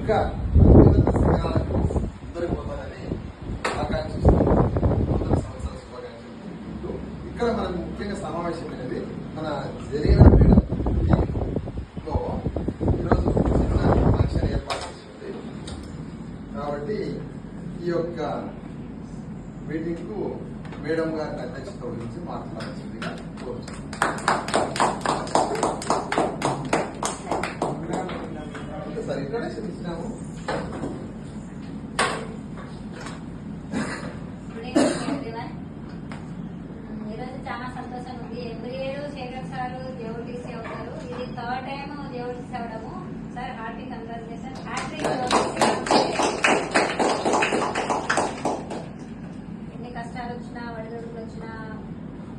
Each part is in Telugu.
ఇంకా శిఖరాలకు దొరికిపోతారని ఆకాంక్షిస్తున్నాం. 100 సంవత్సరాల శుభాకాంక్షలు. ఇక్కడ మనకు ముఖ్యంగా సమావేశమైనది మన జరిగిన లో ఈరోజు చిన్న ఫంక్షన్ ఏర్పాటు చేసింది కాబట్టి ఈ యొక్క మీటింగ్ కు మేడం గారి అధ్యక్షత వహించి మాట్లాడాల్సిందిగా సార్ ఇంట్రొడక్షన్ ఇచ్చినాము. ఈరోజు చాలా సంతోషంగా ఉంది. Every year Shekhar sir JOTC అవుతారు. ఇది 3rd టైం జేఓటీసీ అవడము. Sir hearty congratulation. ఎన్ని కష్టాలు వచ్చినా వడిదొడుకులు వచ్చినా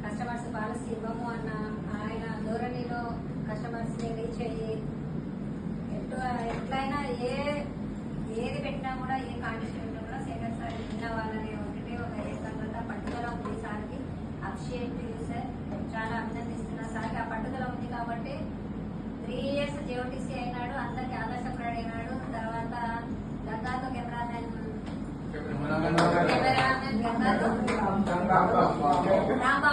కస్టమర్స్ పాలసీ ఇవ్వము అన్న ఆయన ధోరణిలో కస్టమర్స్ ని రీచ్ అయ్యి ఎట్లయినా ఏది పెట్టినా కూడా ఏ కండిషన్ ఉన్నా కూడా శేఖర్ సార్ విన్నవాళ్ళని ఒకటి ఒక ఏకాగ్రత పట్టుదల ఉంది. సార్కి అప్రిషియేట్ సార్, చాలా అభినందిస్తున్నా సార్కి. ఆ పట్టుదల ఉంది కాబట్టి 3 years జేఓటీసీ అయినాడు, అందరికి ఆదర్శప్రాయుడు అయినాడు. తర్వాత గంగాతో కెమెరామెన్ రాంబాబు